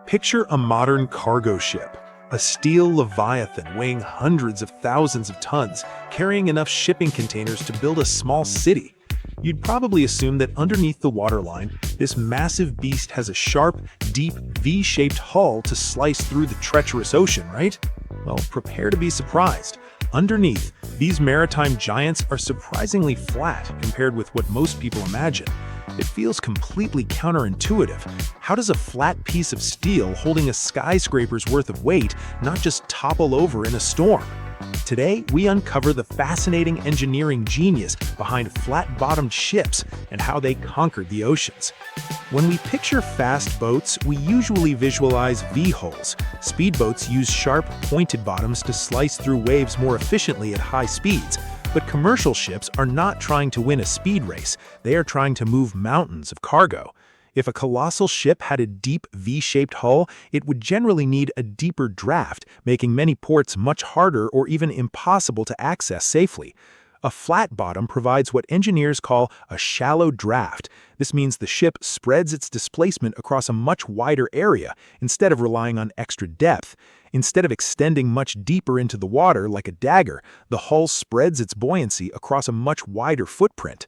Picture a modern cargo ship, a steel leviathan weighing hundreds of thousands of tons, carrying enough shipping containers to build a small city. You'd probably assume that underneath the waterline, this massive beast has a sharp, deep, V-shaped hull to slice through the treacherous ocean, right? Well, prepare to be surprised. Underneath, these maritime giants are surprisingly flat compared with what most people imagine. It feels completely counterintuitive. How does a flat piece of steel holding a skyscraper's worth of weight not just topple over in a storm? Today, we uncover the fascinating engineering genius behind flat-bottomed ships and how they conquered the oceans. When we picture fast boats, we usually visualize V-hulls. Speedboats use sharp, pointed bottoms to slice through waves more efficiently at high speeds. But commercial ships are not trying to win a speed race, they are trying to move mountains of cargo. If a colossal ship had a deep V-shaped hull, it would generally need a deeper draft, making many ports much harder or even impossible to access safely. A flat bottom provides what engineers call a shallow draft. This means the ship spreads its displacement across a much wider area instead of relying on extra depth. Instead of extending much deeper into the water like a dagger, the hull spreads its buoyancy across a much wider footprint.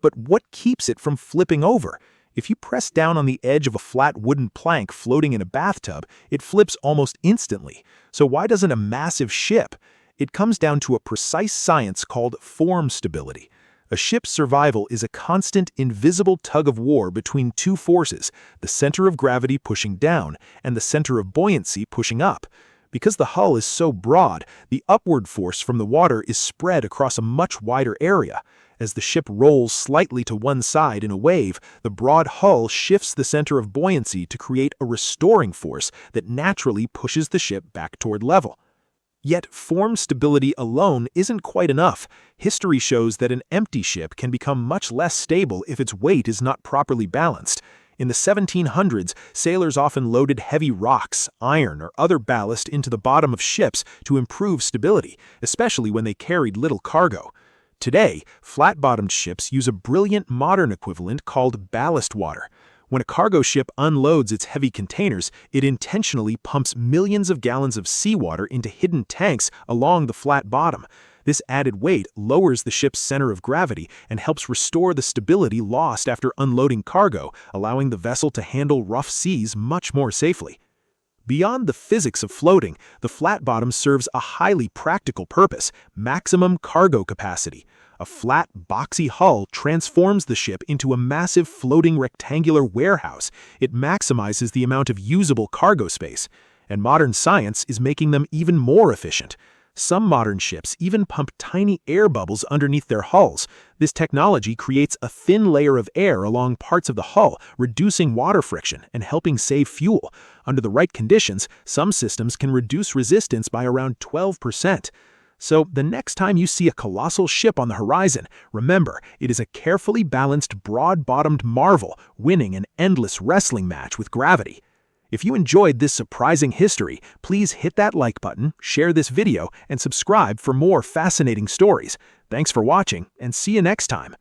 But what keeps it from flipping over? If you press down on the edge of a flat wooden plank floating in a bathtub, it flips almost instantly. So why doesn't a massive ship? It comes down to a precise science called form stability. A ship's survival is a constant, invisible tug-of-war between two forces, the center of gravity pushing down and the center of buoyancy pushing up. Because the hull is so broad, the upward force from the water is spread across a much wider area. As the ship rolls slightly to one side in a wave, the broad hull shifts the center of buoyancy to create a restoring force that naturally pushes the ship back toward level. Yet form stability alone isn't quite enough. History shows that an empty ship can become much less stable if its weight is not properly balanced. In the 1700s, sailors often loaded heavy rocks, iron, or other ballast into the bottom of ships to improve stability, especially when they carried little cargo. Today, flat-bottomed ships use a brilliant modern equivalent called ballast water. When a cargo ship unloads its heavy containers, it intentionally pumps millions of gallons of seawater into hidden tanks along the flat bottom. This added weight lowers the ship's center of gravity and helps restore the stability lost after unloading cargo, allowing the vessel to handle rough seas much more safely. Beyond the physics of floating, the flat bottom serves a highly practical purpose: maximum cargo capacity. A flat, boxy hull transforms the ship into a massive floating rectangular warehouse. It maximizes the amount of usable cargo space. And modern science is making them even more efficient. Some modern ships even pump tiny air bubbles underneath their hulls. This technology creates a thin layer of air along parts of the hull, reducing water friction and helping save fuel. Under the right conditions, some systems can reduce resistance by around 12%. So the next time you see a colossal ship on the horizon, remember, it is a carefully balanced, broad-bottomed marvel winning an endless wrestling match with gravity. If you enjoyed this surprising history, please hit that like button, share this video, and subscribe for more fascinating stories. Thanks for watching, and see you next time.